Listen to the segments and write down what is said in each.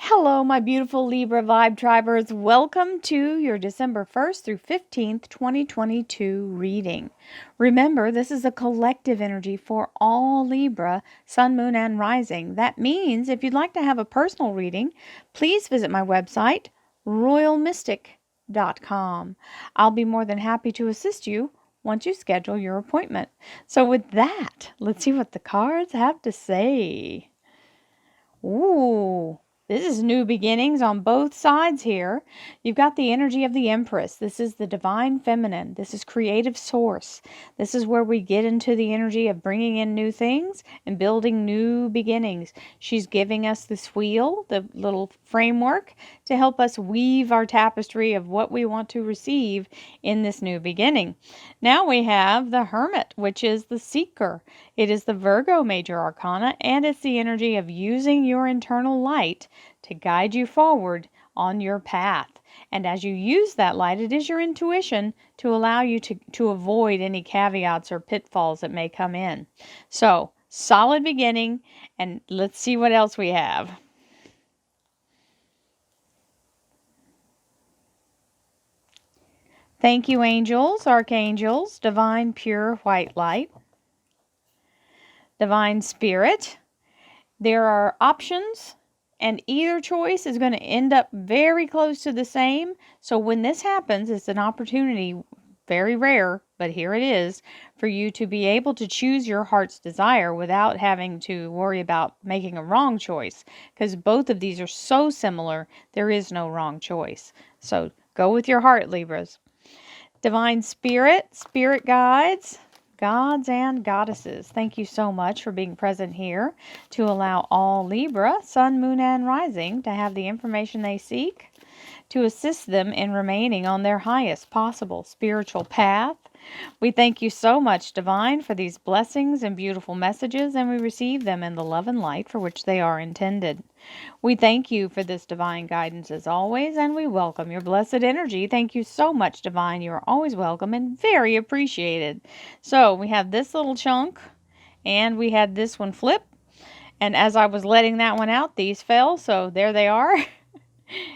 Hello, my beautiful Libra Vibe Tribers. Welcome to your December 1st through 15th, 2022 reading. Remember, this is a collective energy for all Libra, Sun, Moon, and Rising. That means if you'd like to have a personal reading, please visit my website, royalmystic.com. I'll be more than happy to assist you once you schedule your appointment. So with that, let's see what the cards have to say. Ooh. This is new beginnings on both sides here. You've got the energy of the Empress. This is the divine feminine. This is creative source. This is where we get into the energy of bringing in new things and building new beginnings. She's giving us this wheel, the little framework, to help us weave our tapestry of what we want to receive in this new beginning. Now we have the Hermit, which is the seeker. It is the Virgo major arcana, and it's the energy of using your internal light to guide you forward on your path. And as you use that light, it is your intuition to allow you to avoid any caveats or pitfalls that may come in. So, solid beginning, and let's see what else we have. Thank you, angels, archangels, divine pure white light, divine spirit. There are options, and either choice is going to end up very close to the same. So when this happens, it's an opportunity, very rare, but here it is, for you to be able to choose your heart's desire without having to worry about making a wrong choice. Because both of these are so similar, there is no wrong choice. So go with your heart, Libras. Divine spirit, spirit guides, gods and goddesses, thank you so much for being present here to allow all Libra, Sun, Moon, and Rising to have the information they seek to assist them in remaining on their highest possible spiritual path. We thank you so much, Divine, for these blessings and beautiful messages, and we receive them in the love and light for which they are intended. We thank you for this divine guidance as always, and we welcome your blessed energy. Thank you so much, Divine. You are always welcome and very appreciated. So we have this little chunk, and we had this one flip, and as I was letting that one out, these fell, so there they are.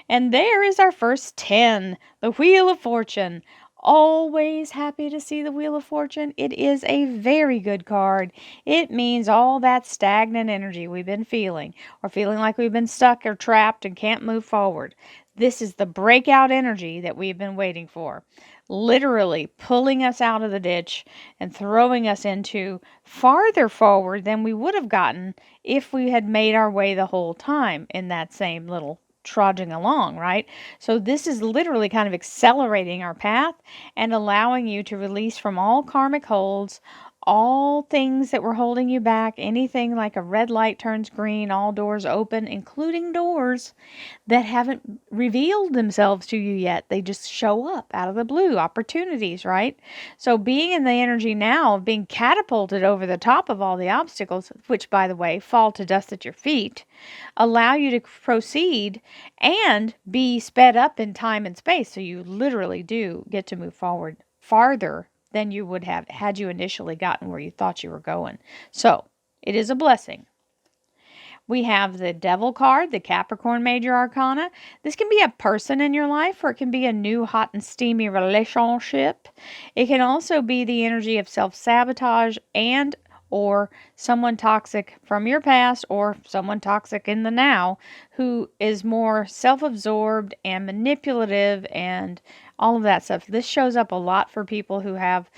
And there is our first 10, the Wheel of Fortune. Always happy to see the Wheel of Fortune. It is a very good card. It means all that stagnant energy we've been feeling, or feeling like we've been stuck or trapped and can't move forward. This is the breakout energy that we've been waiting for. Literally pulling us out of the ditch and throwing us into farther forward than we would have gotten if we had made our way the whole time in that same little trudging along, right? So this is literally kind of accelerating our path and allowing you to release from all karmic holds, all things that were holding you back, anything like a red light turns green, all doors open, including doors that haven't revealed themselves to you yet. They just show up out of the blue, opportunities, right? So being in the energy now of being catapulted over the top of all the obstacles, which, by the way, fall to dust at your feet, allow you to proceed and be sped up in time and space. So you literally do get to move forward farther than you would have had you initially gotten where you thought you were going. So it is a blessing. We have the Devil card, the Capricorn Major Arcana. This can be a person in your life, or it can be a new hot and steamy relationship. It can also be the energy of self-sabotage and or someone toxic from your past, or someone toxic in the now who is more self-absorbed and manipulative and all of that stuff. This shows up a lot for people who have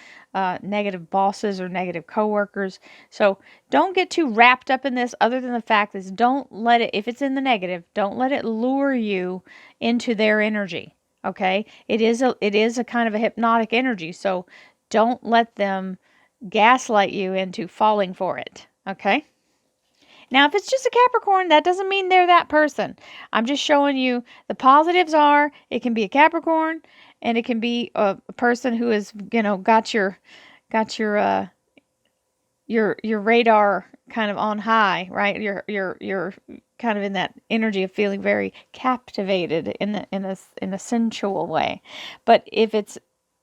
negative bosses or negative coworkers. So don't get too wrapped up in this, other than the fact is don't let it, if it's in the negative, don't let it lure you into their energy. Okay? It is a kind of a hypnotic energy. So don't let them gaslight you into falling for it. Okay? Now, if it's just a Capricorn, that doesn't mean they're that person. I'm just showing you the positives are, it can be a Capricorn, and it can be a person who is, got your radar kind of on high, right? You're kind of in that energy of feeling very captivated in a sensual way. But if it's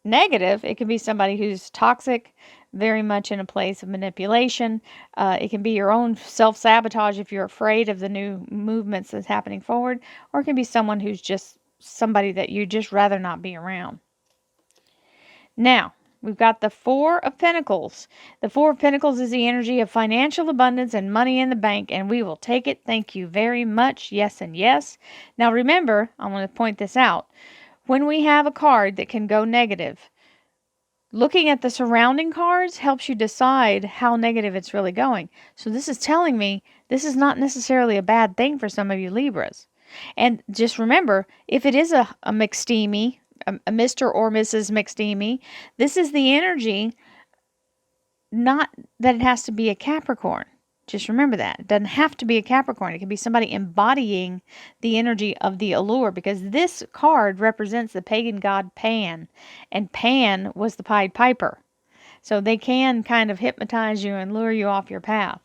negative, it can be somebody who's toxic, very much in a place of manipulation. It can be your own self-sabotage if you're afraid of the new movements that's happening forward, or it can be someone who's just somebody that you just rather not be around. Now, we've got the Four of Pentacles. The Four of Pentacles is the energy of financial abundance and money in the bank, and we will take it. Thank you very much. Yes and yes. Now remember, I want to point this out. When we have a card that can go negative, looking at the surrounding cards helps you decide how negative it's really going. So this is telling me this is not necessarily a bad thing for some of you Libras. And just remember, if it is a McSteamy, a Mr. or Mrs. McSteamy, this is the energy, not that it has to be a Capricorn. Just remember that. It doesn't have to be a Capricorn. It can be somebody embodying the energy of the allure, because this card represents the pagan god Pan, and Pan was the Pied Piper. So they can kind of hypnotize you and lure you off your path.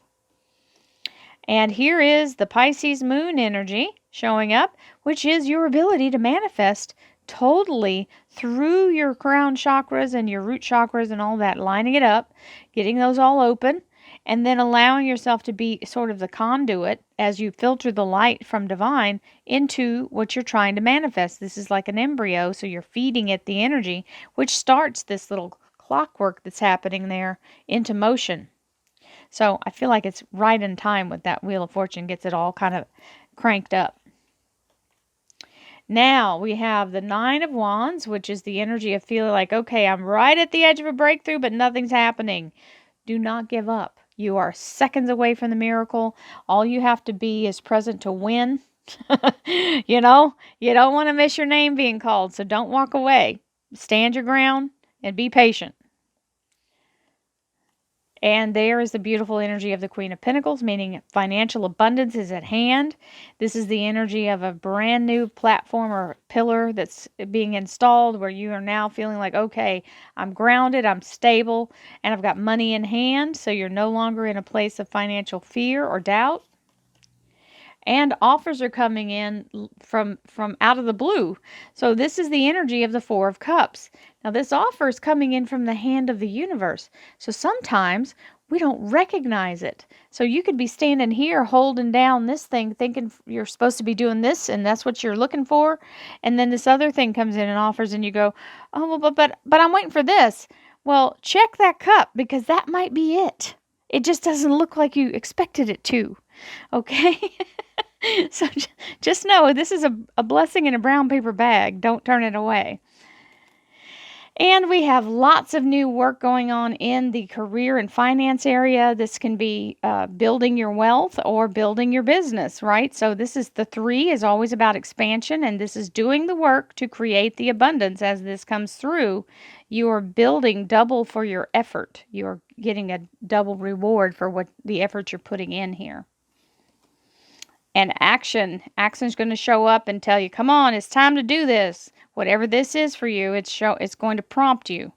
And here is the Pisces moon energy showing up, which is your ability to manifest totally through your crown chakras and your root chakras and all that, lining it up, getting those all open, and then allowing yourself to be sort of the conduit as you filter the light from divine into what you're trying to manifest. This is like an embryo, so you're feeding it the energy, which starts this little clockwork that's happening there into motion. So I feel like it's right in time with that Wheel of Fortune, gets it all kind of cranked up. Now we have the Nine of Wands, which is the energy of feeling like, okay, I'm right at the edge of a breakthrough, but nothing's happening. Do not give up. You are seconds away from the miracle. All you have to be is present to win. You know, you don't want to miss your name being called, so don't walk away. Stand your ground and be patient. And there is the beautiful energy of the Queen of Pentacles, meaning financial abundance is at hand. This is the energy of a brand new platform or pillar that's being installed, where you are now feeling like, okay, I'm grounded, I'm stable, and I've got money in hand. So you're no longer in a place of financial fear or doubt. And offers are coming in from out of the blue. So this is the energy of the Four of Cups. Now this offer is coming in from the hand of the universe. So sometimes we don't recognize it. So you could be standing here holding down this thing thinking you're supposed to be doing this and that's what you're looking for. And then this other thing comes in and offers and you go, oh, well, but I'm waiting for this. Well, check that cup, because that might be it. It just doesn't look like you expected it to. Okay? So just know this is a blessing in a brown paper bag. Don't turn it away. And we have lots of new work going on in the career and finance area. This can be building your wealth or building your business, right? So this is the 3 is always about expansion, and this is doing the work to create the abundance. As this comes through, you are building double for your effort. You're getting a double reward for what the effort you're putting in here. And action is going to show up and tell you, come on, it's time to do this. Whatever this is for you, it's going to prompt you.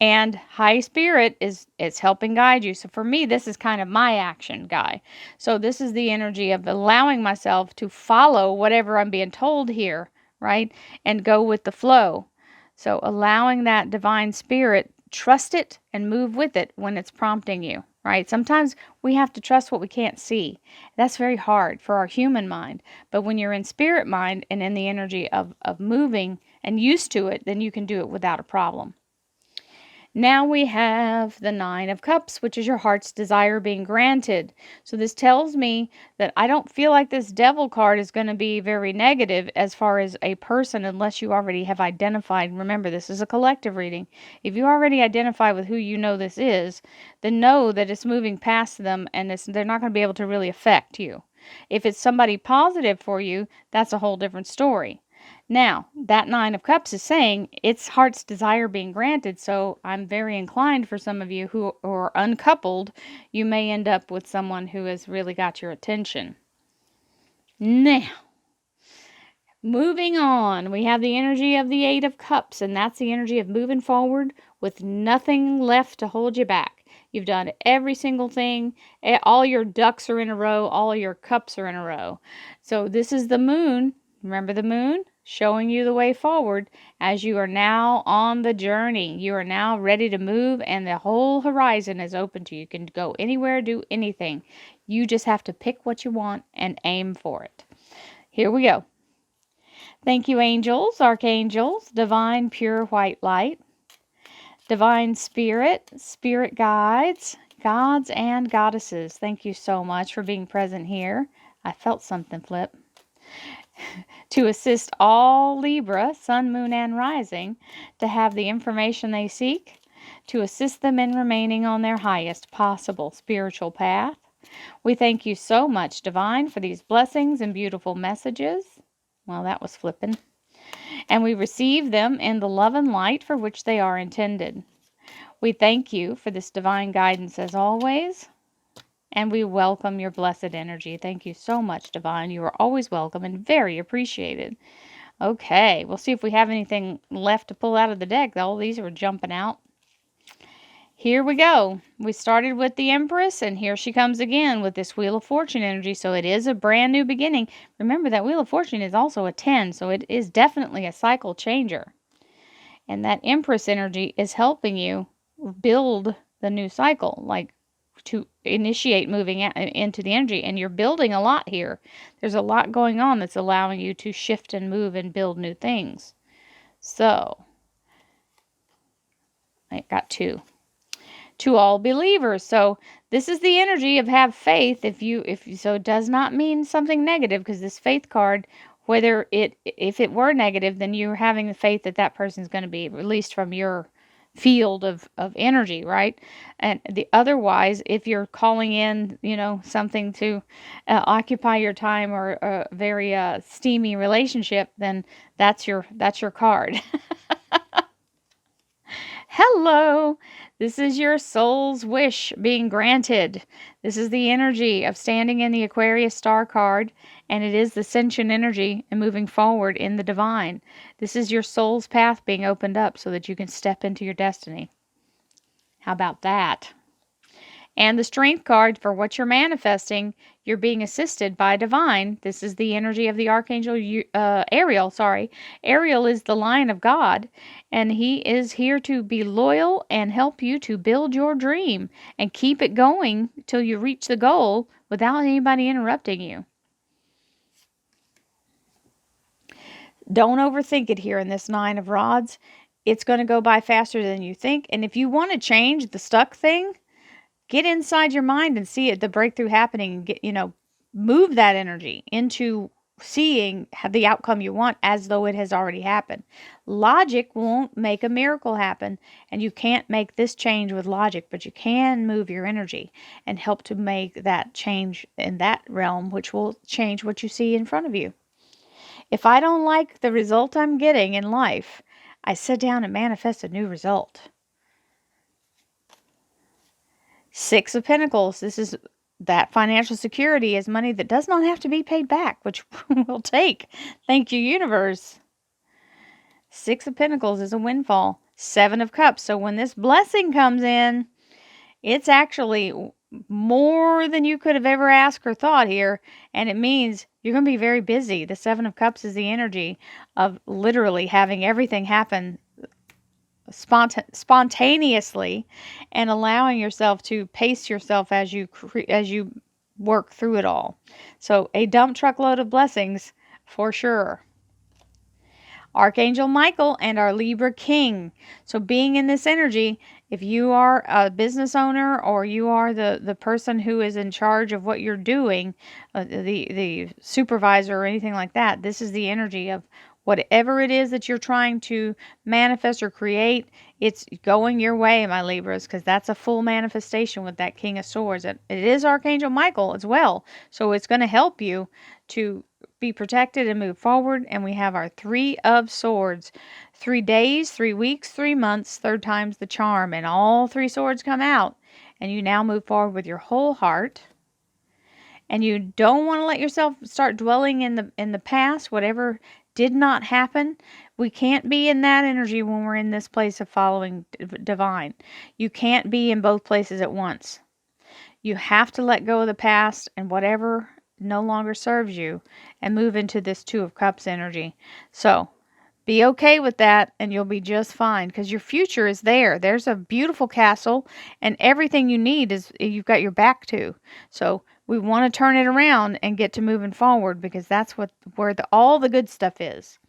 And high spirit is helping guide you. So for me, this is kind of my action guy. So this is the energy of allowing myself to follow whatever I'm being told here, right? And go with the flow. So allowing that divine spirit, trust it and move with it when it's prompting you. Right? Sometimes we have to trust what we can't see. That's very hard for our human mind. But when you're in spirit mind and in the energy of moving and used to it, then you can do it without a problem. Now we have the Nine of Cups, which is your heart's desire being granted. So this tells me that I don't feel like this Devil card is going to be very negative as far as a person, unless you already have identified. Remember, this is a collective reading. If you already identify with who you know this is, then know that it's moving past them and they're not going to be able to really affect you. If it's somebody positive for you, that's a whole different story. Now, that Nine of Cups is saying it's heart's desire being granted, so I'm very inclined for some of you who are uncoupled, you may end up with someone who has really got your attention. Now, moving on, we have the energy of the Eight of Cups, and that's the energy of moving forward with nothing left to hold you back. You've done every single thing. All your ducks are in a row. All your cups are in a row. So this is the moon. Remember the moon? showing you the way forward as you are now on the journey. You are now ready to move, and the whole horizon is open to you. You can go anywhere, do anything. You just have to pick what you want and aim for it. Here we go. Thank you, angels, archangels, divine pure white light, divine spirit, spirit guides, gods and goddesses. Thank you so much for being present here. I felt something flip. To assist all Libra, sun, moon, and rising to have the information they seek, to assist them in remaining on their highest possible spiritual path. We thank you so much, Divine, for these blessings and beautiful messages. Well, that was flipping. And we receive them in the love and light for which they are intended. We thank you for this divine guidance as always, and we welcome your blessed energy. Thank you so much, Divine. You are always welcome and very appreciated. Okay, we'll see if we have anything left to pull out of the deck. All these are jumping out. Here we go. We started with the Empress, and here she comes again with this Wheel of Fortune energy. So it is a brand new beginning. Remember that Wheel of Fortune is also a 10, so it is definitely a cycle changer. And that Empress energy is helping you build the new cycle, like to initiate moving into the energy. And you're building a lot here. There's a lot going on that's allowing you to shift and move and build new things. So I got two. To all believers. So this is the energy of have faith. So it does not mean something negative, because this faith card, if it were negative, then you're having the faith that that person is going to be released from your field of energy, right? And otherwise, if you're calling in, something to occupy your time, or a very steamy relationship, then that's your card. Hello, this is your soul's wish being granted. This is the energy of standing in the Aquarius star card, and it is the ascension energy and moving forward in the divine. This is your soul's path being opened up so that you can step into your destiny. How about that? And the strength card for what you're manifesting, you're being assisted by divine. This is the energy of the archangel Ariel. Ariel is the lion of God, and he is here to be loyal and help you to build your dream and keep it going till you reach the goal without anybody interrupting you. Don't overthink it here in this 9 of Rods. It's going to go by faster than you think. And if you want to change the stuck thing, get inside your mind and see the breakthrough happening, and move that energy into seeing the outcome you want as though it has already happened. Logic won't make a miracle happen, and you can't make this change with logic, but you can move your energy and help to make that change in that realm, which will change what you see in front of you. If I don't like the result I'm getting in life, I sit down and manifest a new result. 6 of Pentacles. This is that financial security is money that does not have to be paid back, which we'll take. Thank you, universe. 6 of Pentacles is a windfall. 7 of Cups. So when this blessing comes in, it's actually more than you could have ever asked or thought here. And it means you're going to be very busy. The 7 of Cups is the energy of literally having everything happen spontaneously, and allowing yourself to pace yourself as you work through it all. So a dump truck load of blessings for sure. Archangel Michael and our Libra King. So being in this energy, if you are a business owner, or you are the person who is in charge of what you're doing, the supervisor or anything like that, this is the energy of whatever it is that you're trying to manifest or create. It's going your way, my Libras, because that's a full manifestation with that King of Swords. It is Archangel Michael as well, so it's going to help you to be protected and move forward. And we have our 3 of Swords. 3 days, 3 weeks, 3 months, 3rd time's the charm, and all 3 swords come out, and you now move forward with your whole heart. And you don't want to let yourself start dwelling in the past, whatever did not happen. We can't be in that energy when we're in this place of following divine. You can't be in both places at once. You have to let go of the past and whatever no longer serves you and move into this Two of Cups energy. So be okay with that and you'll be just fine because your future is there. There's a beautiful castle and everything you need is you've got your back to. So we want to turn it around and get to moving forward because that's where all the good stuff is.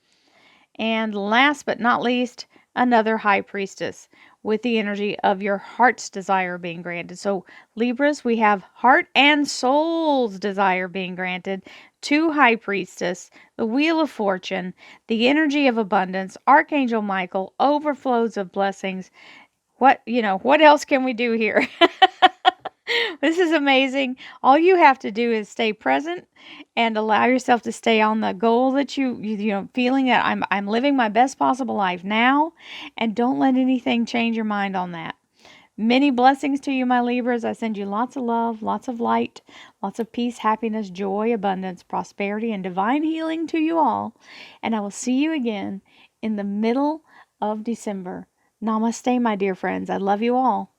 And last but not least, another High Priestess with the energy of your heart's desire being granted. So Libras, we have heart and soul's desire being granted. 2 High Priestess, the Wheel of Fortune, the energy of abundance, Archangel Michael, overflows of blessings. What else can we do here? This is amazing. All you have to do is stay present and allow yourself to stay on the goal that feeling that I'm living my best possible life now, and don't let anything change your mind on that. Many blessings to you, my Libras. I send you lots of love, lots of light, lots of peace, happiness, joy, abundance, prosperity, and divine healing to you all. And I will see you again in the middle of December. Namaste, my dear friends. I love you all.